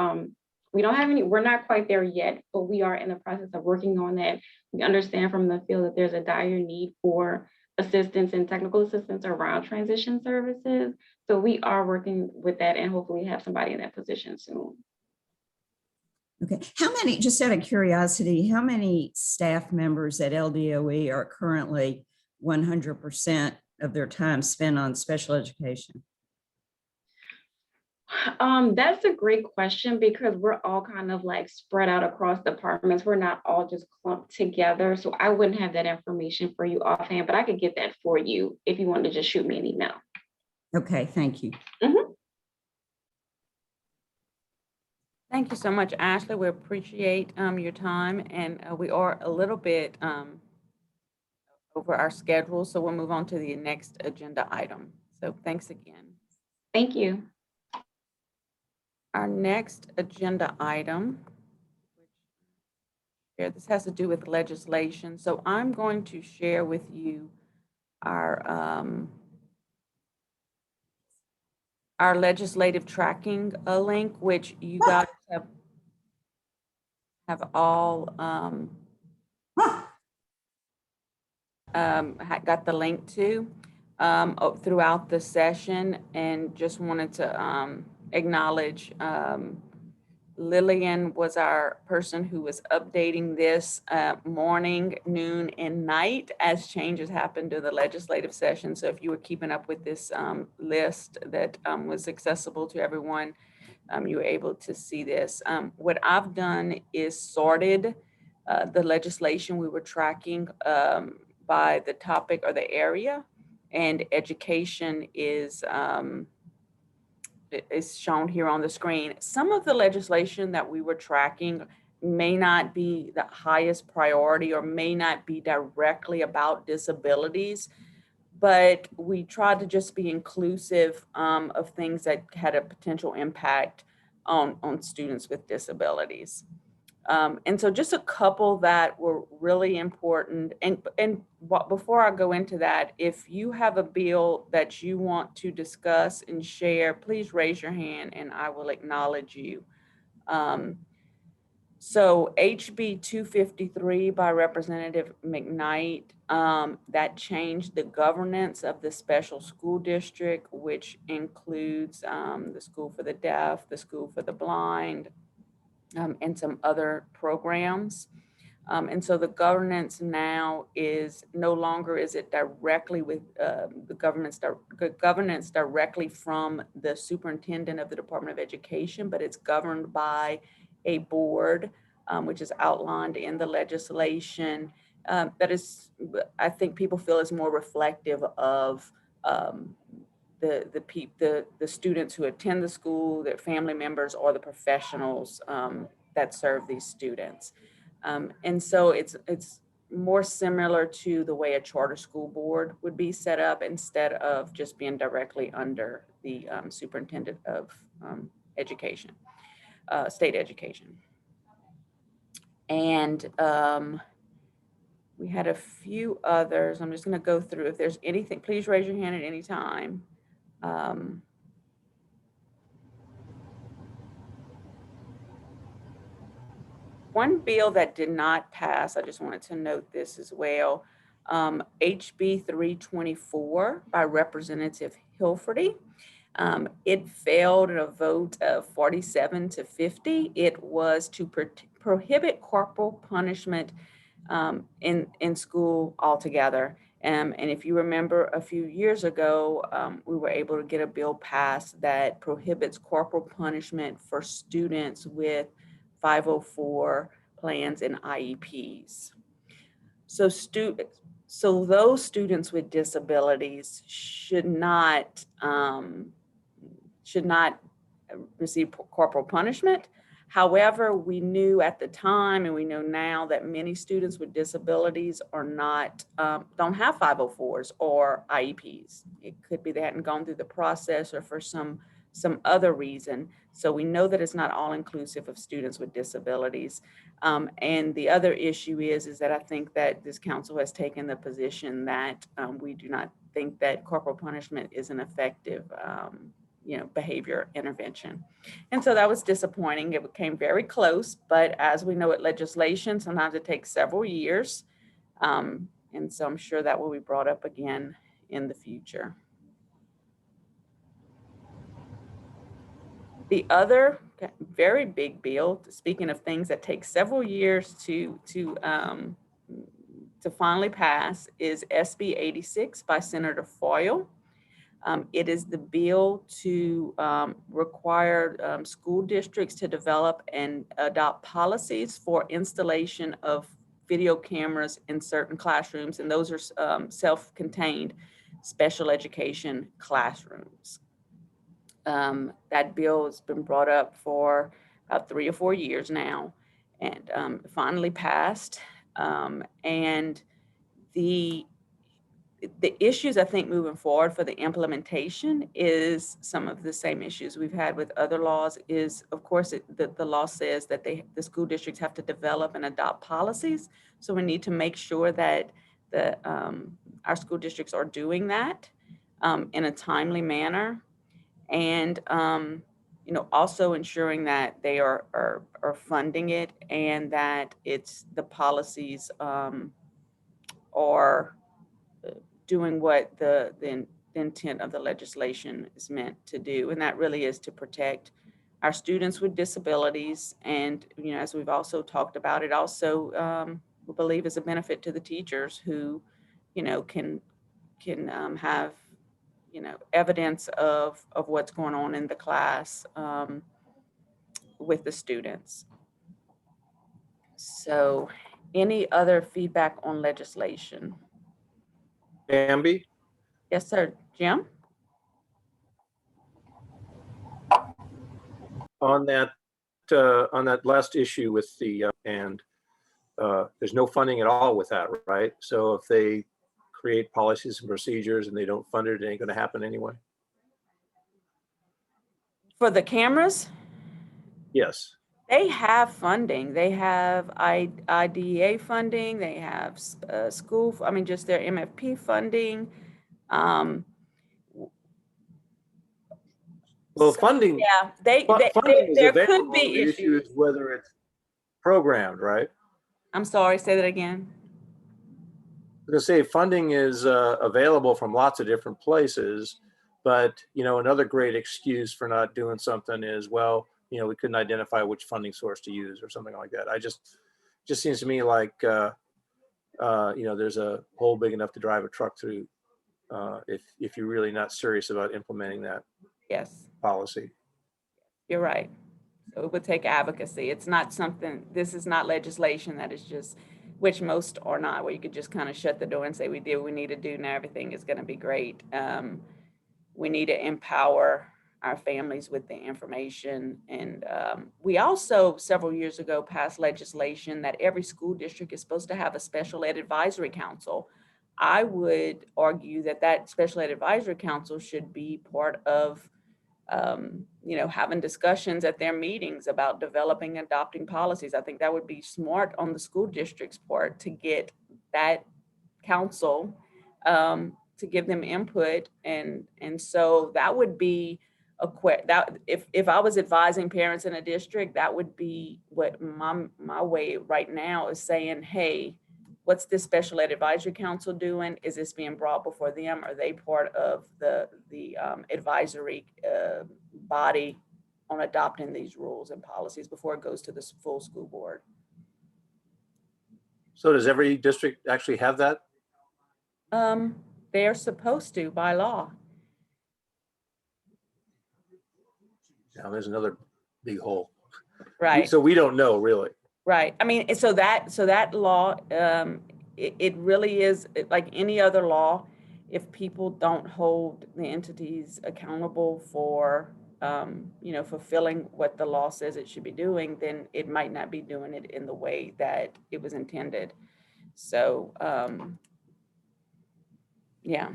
Speaker 8: we don't have any, we're not quite there yet, but we are in the process of working on that. We understand from the field that there's a dire need for assistance and technical assistance around transition services. So we are working with that and hopefully have somebody in that position soon.
Speaker 9: Okay, how many, just out of curiosity, how many staff members at LDOE are currently 100% of their time spent on special education?
Speaker 8: That's a great question because we're all kind of like spread out across departments. We're not all just clumped together. So I wouldn't have that information for you offhand, but I could get that for you if you want to just shoot me an email.
Speaker 9: Okay, thank you.
Speaker 8: Mm-hmm.
Speaker 1: Thank you so much, Ashley. We appreciate your time, and we are a little bit over our schedule, so we'll move on to the next agenda item. So thanks again.
Speaker 8: Thank you.
Speaker 1: Our next agenda item, this has to do with legislation. So I'm going to share with you our legislative tracking link, which you guys have all got the link to throughout the session, and just wanted to acknowledge Lillian was our person who was updating this morning, noon, and night as changes happened to the legislative session. So if you were keeping up with this list that was accessible to everyone, you were able to see this. What I've done is sorted the legislation we were tracking by the topic or the area, and education is shown here on the screen. Some of the legislation that we were tracking may not be the highest priority or may not be directly about disabilities, but we tried to just be inclusive of things that had a potential impact on students with disabilities. And so just a couple that were really important. And before I go into that, if you have a bill that you want to discuss and share, please raise your hand and I will acknowledge you. So HB 253 by Representative McKnight, that changed the governance of the special school district, which includes the school for the deaf, the school for the blind, and some other programs. And so the governance now is no longer is it directly with the governance directly from the superintendent of the Department of Education, but it's governed by a board, which is outlined in the legislation. That is, I think people feel is more reflective of the students who attend the school, their family members, or the professionals that serve these students. And so it's more similar to the way a charter school board would be set up instead of just being directly under the superintendent of education, state education. And we had a few others. I'm just going to go through. If there's anything, please raise your hand at any time. One bill that did not pass, I just wanted to note this as well, HB 324 by Representative Hilferty. It failed in a vote of 47 to 50. It was to prohibit corporal punishment in school altogether. And if you remember a few years ago, we were able to get a bill passed that prohibits corporal punishment for students with 504 plans and IEPs. So those students with disabilities should not receive corporal punishment. However, we knew at the time, and we know now, that many students with disabilities are not, don't have 504s or IEPs. It could be they hadn't gone through the process, or for some some other reason. So we know that it's not all inclusive of students with disabilities. And the other issue is that I think that this council has taken the position that we do not think that corporal punishment is an effective behavior intervention. And so that was disappointing. It came very close, but as we know, with legislation, sometimes it takes several years. And so I'm sure that will be brought up again in the future. The other very big bill, speaking of things that take several years to finally pass, is SB 86 by Senator Foyle. It is the bill to require school districts to develop and adopt policies for installation of video cameras in certain classrooms, and those are self-contained special education classrooms. That bill has been brought up for about 3 or 4 years now, and finally passed. And the issues, I think, moving forward for the implementation is some of the same issues we've had with other laws. Is, of course, the law says that the school districts have to develop and adopt policies. So we need to make sure that our school districts are doing that in a timely manner, and also ensuring that they are funding it, and that the policies are doing what the intent of the legislation is meant to do. And that really is to protect our students with disabilities. And, as we've also talked about, it also we believe is a benefit to the teachers who, can have, evidence of what's going on in the class with the students. So any other feedback on legislation?
Speaker 4: Bambi?
Speaker 1: Yes, sir. Jim?
Speaker 4: On that last issue with the there's no funding at all with that, right? So if they create policies and procedures and they don't fund it, it ain't going to happen anyway.
Speaker 1: For the cameras?
Speaker 4: Yes.
Speaker 1: They have funding. They have IDEA funding. They have school, just their MFP funding.
Speaker 4: Well, funding.
Speaker 1: Yeah,
Speaker 4: funding is
Speaker 1: there
Speaker 4: available.
Speaker 1: could be
Speaker 4: The issue is whether it's programmed, right?
Speaker 1: I'm sorry, say that again.
Speaker 4: I was going to say funding is available from lots of different places, but another great excuse for not doing something is, well, we couldn't identify which funding source to use or something like that. Just seems to me like there's a hole big enough to drive a truck through if you're really not serious about implementing that policy.
Speaker 1: You're right. So it would take advocacy. It's not something, this is not legislation that is just, which most are not, where you could just kind of shut the door and say, we did what we need to do, now everything is going to be great. We need to empower our families with the information. And we also, several years ago, passed legislation that every school district is supposed to have a special ed advisory council. I would argue that special ed advisory council should be part of having discussions at their meetings about developing and adopting policies. I think that would be smart on the school district's part to get that council to give them input. And so that would be if I was advising parents in a district, that would be what my way right now is saying, hey, what's this special ed advisory council doing? Is this being brought before them? Are they part of the advisory body on adopting these rules and policies before it goes to the full school board?
Speaker 4: So does every district actually have that?
Speaker 1: They're supposed to by law.
Speaker 4: Now there's another big hole.
Speaker 1: Right.
Speaker 4: So we don't know really.
Speaker 1: Right. So that law, it really is like any other law. If people don't hold the entities accountable for, fulfilling what the law says it should be doing, then it might not be doing it in the way that it was intended. So, yeah.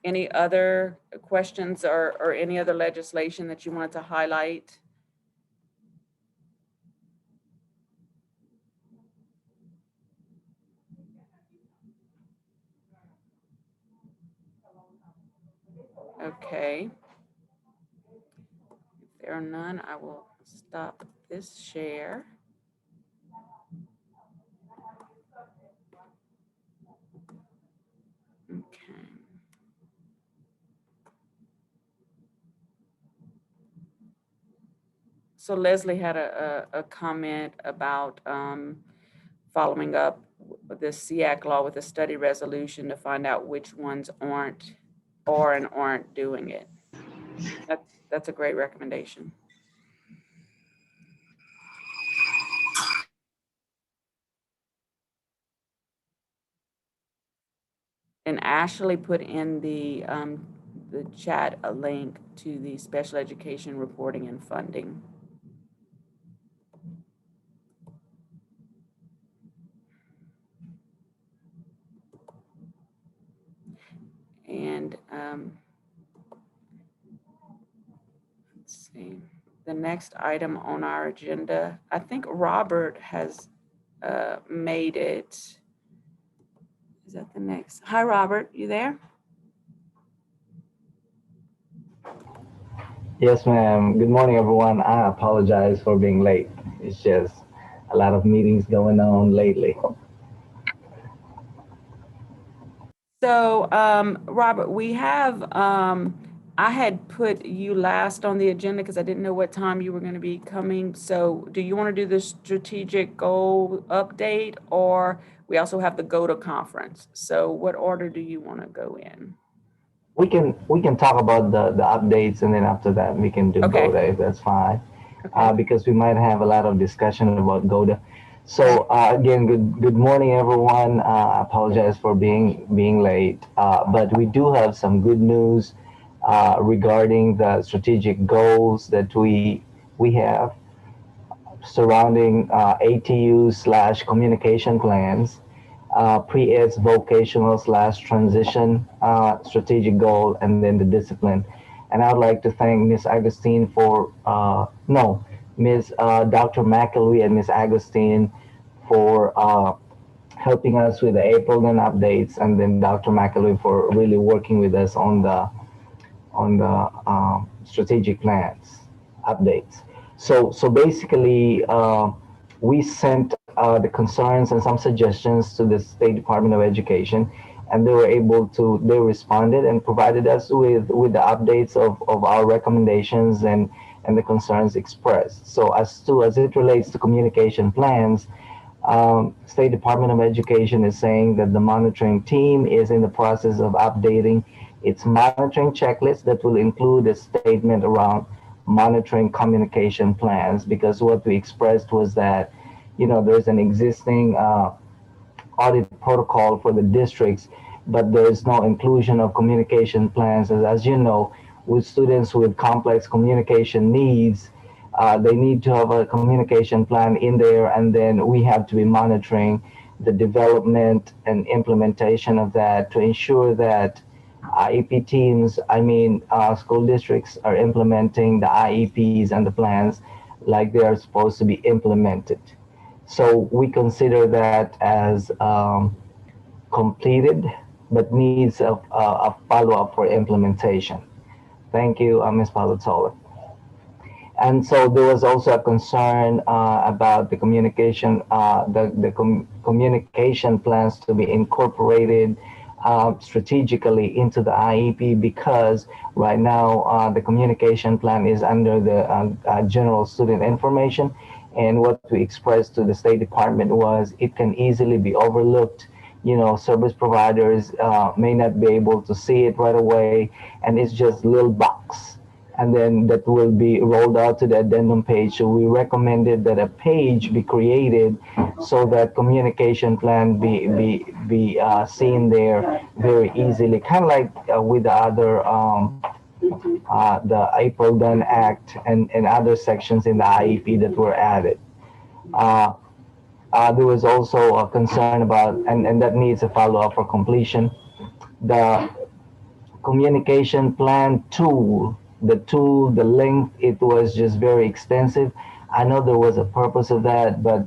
Speaker 1: Any other questions or any other legislation that you wanted to highlight? Okay. If there are none, I will stop this share. Okay. So Leslie had a comment about following up with this SEAC law with a study resolution to find out which ones aren't doing it. That's a great recommendation. And Ashley put in the chat a link to the special education reporting and funding. And let's see, the next item on our agenda, I think Robert has made it. Is that the next? Hi, Robert, you there?
Speaker 10: Yes, ma'am. Good morning, everyone. I apologize for being late. It's just a lot of meetings going on lately.
Speaker 1: So, Robert, we have, I had put you last on the agenda because I didn't know what time you were going to be coming. So do you want to do the strategic goal update, or we also have the GODA conference? So what order do you want to go in?
Speaker 10: We can talk about the updates, and then after that we can do
Speaker 1: Okay.
Speaker 10: GODA if that's fine.
Speaker 1: Okay.
Speaker 10: Because we might have a lot of discussion about GODA. So again, good morning, everyone. I apologize for being late, but we do have some good news regarding the strategic goals that we have surrounding ATU/communication plans, pre-eds vocational / transition strategic goal, and then the discipline. And I'd like to thank Ms. Agustin for, Ms. Dr. McElwee and Ms. Agustin for helping us with the April Dunn updates, and then Dr. McElwee for really working with us on the strategic plans updates. So basically, we sent the concerns and some suggestions to the State Department of Education, and they responded and provided us with the updates of our recommendations and the concerns expressed. So as it relates to communication plans, State Department of Education is saying that the monitoring team is in the process of updating its monitoring checklist that will include a statement around monitoring communication plans, because what we expressed was that, there's an existing audit protocol for the districts, but there's no inclusion of communication plans. As you know, with students with complex communication needs, they need to have a communication plan in there, and then we have to be monitoring the development and implementation of that to ensure that IEP teams, school districts are implementing the IEPs and the plans like they are supposed to be implemented. So we consider that as completed, but needs a follow-up for implementation. Thank you, Ms. Palatola. And so there was also a concern about the communication, communication plans to be incorporated strategically into the IEP, because right now the communication plan is under the general student information. And what we expressed to the State Department was it can easily be overlooked. Service providers may not be able to see it right away, and it's just a little box. And then that will be rolled out to the addendum page. So we recommended that a page be created so that communication plan be seen there very easily, kind of like with the other the April Dunn Act and other sections in the IEP that were added. There was also a concern about, and that needs a follow-up for completion, the communication plan tool. The length, it was just very extensive. I know there was a purpose of that, but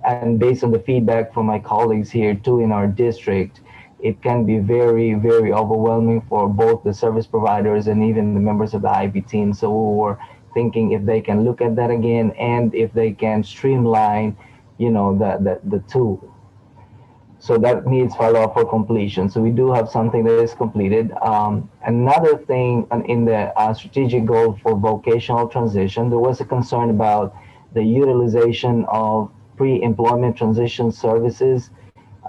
Speaker 10: and based on the feedback from my colleagues here too in our district, it can be very, very overwhelming for both the service providers and even the members of the IB team. So we were thinking if they can look at that again and if they can streamline, the tool. So that needs follow-up for completion. So we do have something that is completed. Another thing in the strategic goal for vocational transition, there was a concern about the utilization of pre-employment transition services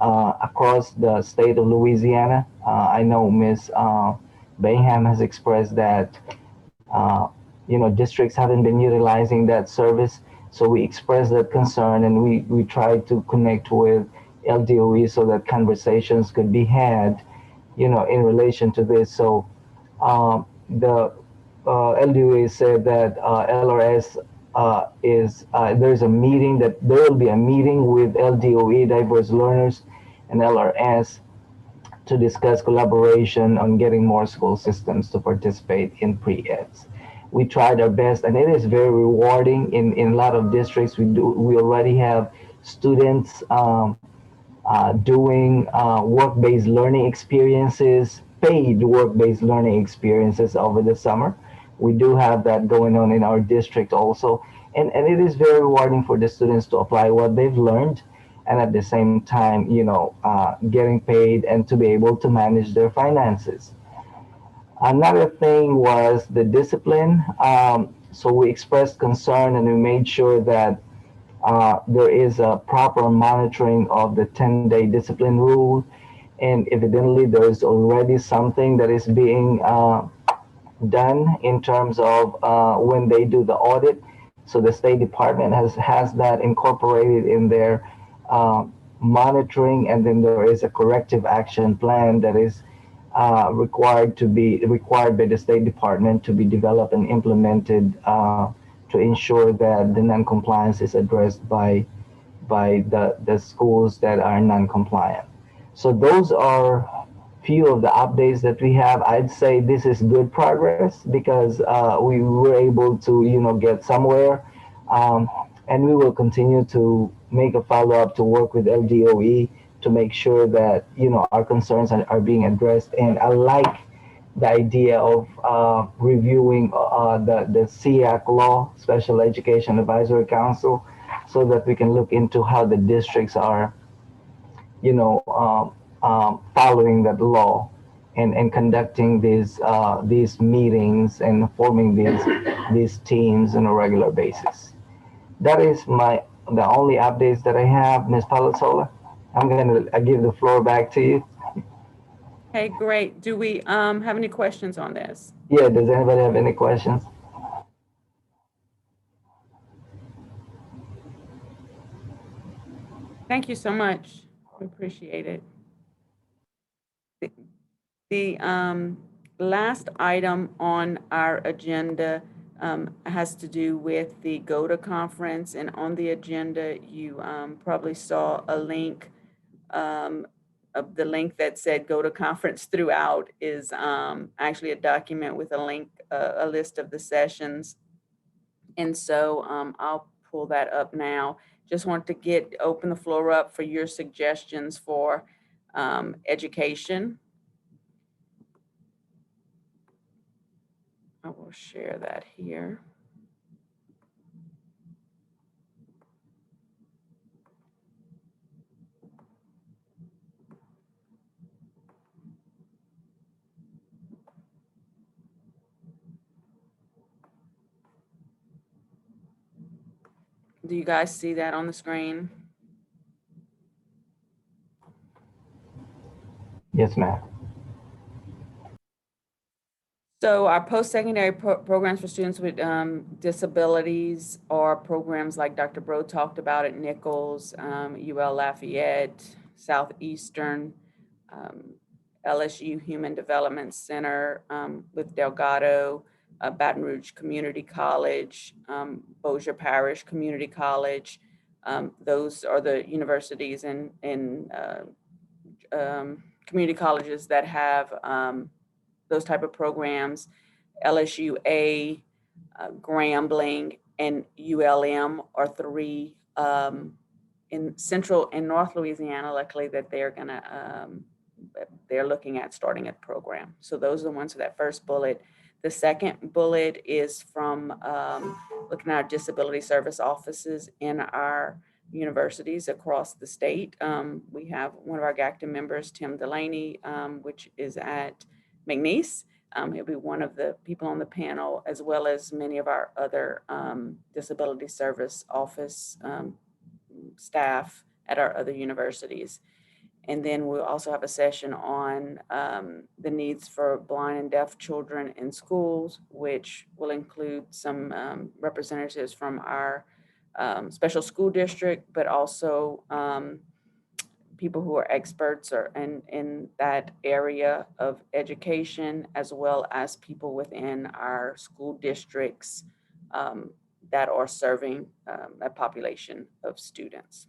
Speaker 10: across the state of Louisiana. I know Ms. Bayham has expressed that districts haven't been utilizing that service. So we expressed that concern, and we tried to connect with LDOE so that conversations could be had, in relation to this. So the LDOE said that LRS there's a meeting, that there will be a meeting with LDOE, diverse learners, and LRS to discuss collaboration on getting more school systems to participate in pre-eds. We tried our best, and it is very rewarding. In a lot of districts, we already have students doing work-based learning experiences, paid work-based learning experiences over the summer. We do have that going on in our district also. And it is very rewarding for the students to apply what they've learned, and at the same time, getting paid and to be able to manage their finances. Another thing was the discipline. So we expressed concern, and we made sure that there is a proper monitoring of the 10-day discipline rule. And evidently, there is already something that is being done in terms of when they do the audit. So the State Department has that incorporated in their monitoring, and then there is a corrective action plan that is required by the State Department to be developed and implemented to ensure that the non-compliance is addressed by the schools that are non-compliant. So those are few of the updates that we have. I'd say this is good progress because we were able to get somewhere, and we will continue to make a follow-up to work with LDOE to make sure that our concerns are being addressed. And I like the idea of reviewing the SEAC law, Special Education Advisory Council, so that we can look into how the districts are, following that law and conducting these meetings and forming these teams on a regular basis. That is the only updates that I have, Ms. Palasola. I'm going to give the floor back to you.
Speaker 1: Okay, great. Do we have any questions on this?
Speaker 10: Yeah, does anybody have any questions?
Speaker 1: Thank you so much. We appreciate it. The last item on our agenda has to do with the GODA conference, and on the agenda, you probably saw a link. Of the link that said GODA conference throughout is actually a document with a link, a list of the sessions. And so I'll pull that up now. Just want to open the floor up for your suggestions for education. I will share that here. Do you guys see that on the screen?
Speaker 10: Yes, ma'am.
Speaker 1: So our post-secondary programs for students with disabilities are programs like Dr. Bro talked about at Nichols, UL Lafayette, Southeastern, LSU Human Development Center with Delgado, Baton Rouge Community College, Bossier Parish Community College. Those are the universities and community colleges that have those type of programs. LSUA, Grambling, and ULM are three in Central and North Louisiana, luckily, that they're looking at starting a program. So those are the ones for that first bullet. The second bullet is from looking at our disability service offices in our universities across the state. We have one of our GACDA members, Tim Delaney, which is at McNeese. He'll be one of the people on the panel, as well as many of our other disability service office staff at our other universities. And then we'll also have a session on the needs for blind and deaf children in schools, which will include some representatives from our special school district, but also people who are experts in that area of education, as well as people within our school districts that are serving a population of students.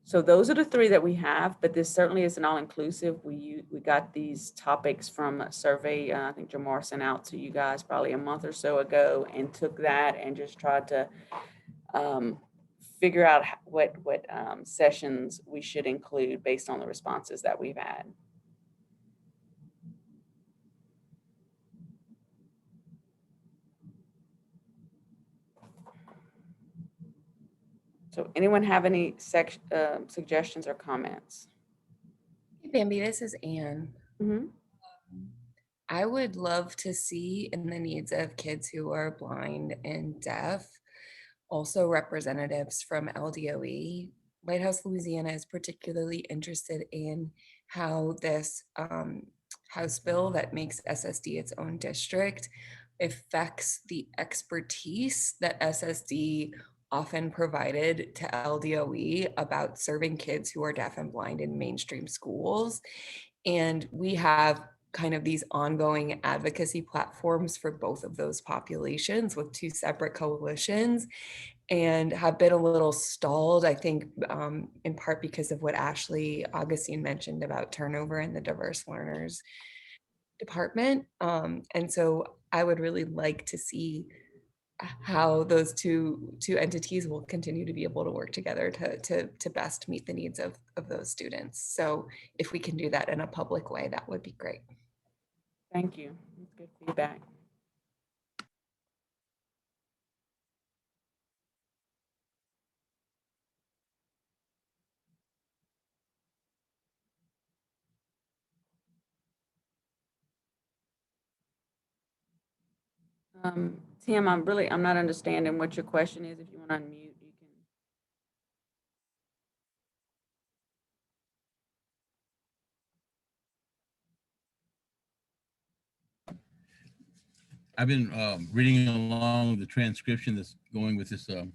Speaker 1: So those are the three that we have, but this certainly isn't all-inclusive. We got these topics from a survey, I think Jamar sent out to you guys probably a month or so ago, and took that and just tried to figure out what sessions we should include based on the responses that we've had. So anyone have any suggestions or comments?
Speaker 3: Hey, Bambi, this is Anne.
Speaker 1: Mm-hmm.
Speaker 3: I would love to see in the needs of kids who are blind and deaf, also representatives from LDOE. Lighthouse Louisiana is particularly interested in how this House bill that makes SSD its own district affects the expertise that SSD often provided to LDOE about serving kids who are deaf and blind in mainstream schools. And we have kind of these ongoing advocacy platforms for both of those populations with two separate coalitions, and have been a little stalled, I think, in part because of what Ashley Augustine mentioned about turnover in the diverse learners department. And so I would really like to see how those two entities will continue to be able to work together to best meet the needs of those students. So if we can do that in a public way, that would be great.
Speaker 1: Thank you. That's good feedback. Tim, I'm not understanding what your question is. If you want to unmute, you can.
Speaker 11: I've been reading along the transcription that's going with this thing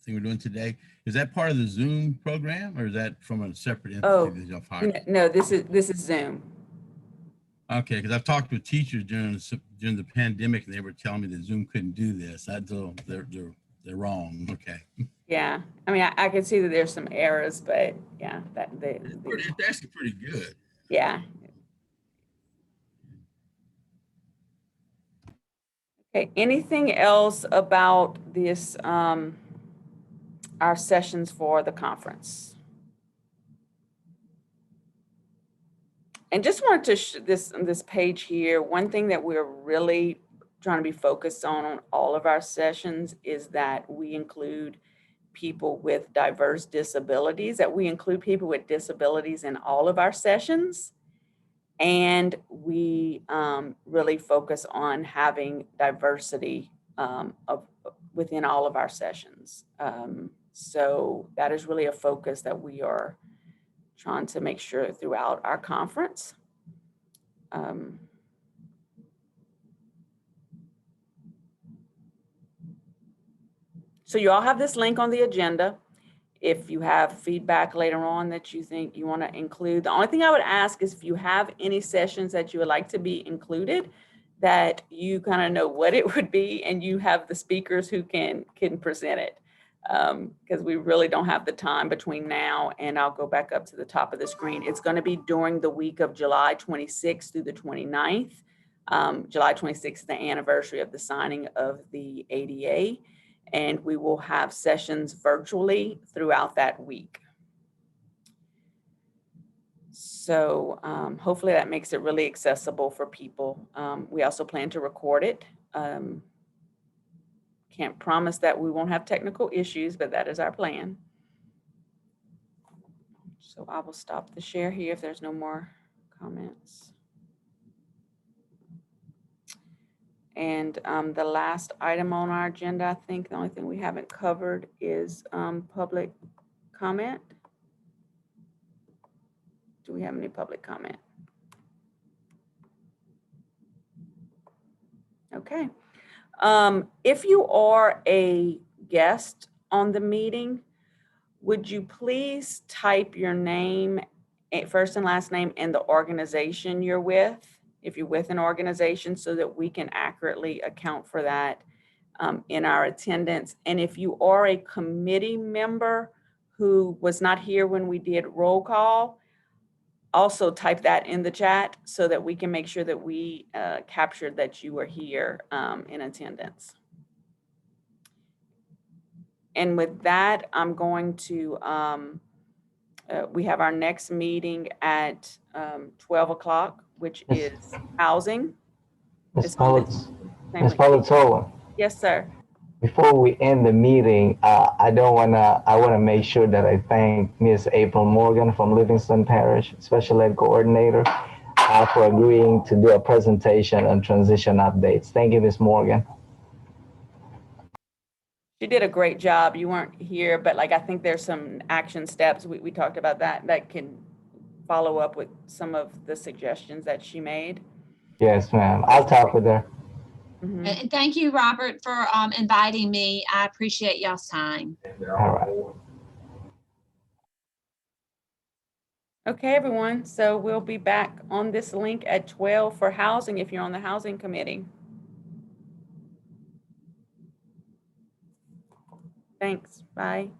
Speaker 11: we're doing today. Is that part of the Zoom program, or is that from a separate entity that y'all hired?
Speaker 1: No, this is Zoom.
Speaker 11: Okay, because I've talked with teachers during the pandemic, and they were telling me that Zoom couldn't do this. They're wrong. Okay.
Speaker 1: Yeah, I mean, I can see that there's some errors, but yeah,
Speaker 11: It's actually pretty good.
Speaker 1: Yeah. Okay, anything else about this, our sessions for the conference? And just wanted to this page here, one thing that we're really trying to be focused on all of our sessions is that we include people with diverse disabilities, that we include people with disabilities in all of our sessions. And we really focus on having diversity within all of our sessions. So that is really a focus that we are trying to make sure throughout our conference. So you all have this link on the agenda. If you have feedback later on that you think you want to include, the only thing I would ask is if you have any sessions that you would like to be included, that you kind of know what it would be and you have the speakers who can present it. because we really don't have the time between now and I'll go back up to the top of the screen. It's going to be during the week of July 26th through the 29th. July 26th is the anniversary of the signing of the ADA, and we will have sessions virtually throughout that week. So hopefully that makes it really accessible for people. We also plan to record it. Can't promise that we won't have technical issues, but that is our plan. So I will stop the share here if there's no more comments. And the last item on our agenda, I think the only thing we haven't covered is public comment. Do we have any public comment? Okay. If you are a guest on the meeting, would you please type your name, first and last name, and the organization you're with, if you're with an organization, so that we can accurately account for that in our attendance. And if you are a committee member who was not here when we did roll call, also type that in the chat so that we can make sure that we captured that you were here in attendance. And with that, I'm going to, we have our next meeting at 12 o'clock, which is housing.
Speaker 10: Ms. Palazzolo,
Speaker 1: Yes, sir.
Speaker 10: before we end the meeting, I want to make sure that I thank Ms. April Morgan from Livingston Parish, Special Ed Coordinator, for agreeing to do a presentation on transition updates. Thank you, Ms. Morgan.
Speaker 1: She did a great job. You weren't here, but like, I think there's some action steps. We talked about that can follow up with some of the suggestions that she made.
Speaker 10: Yes, ma'am. I'll talk with her.
Speaker 1: Mm-hmm.
Speaker 2: And thank you, Robert, for inviting me. I appreciate y'all's time.
Speaker 10: All right.
Speaker 1: Okay, everyone. So we'll be back on this link at 12 for housing if you're on the housing committee. Thanks. Bye.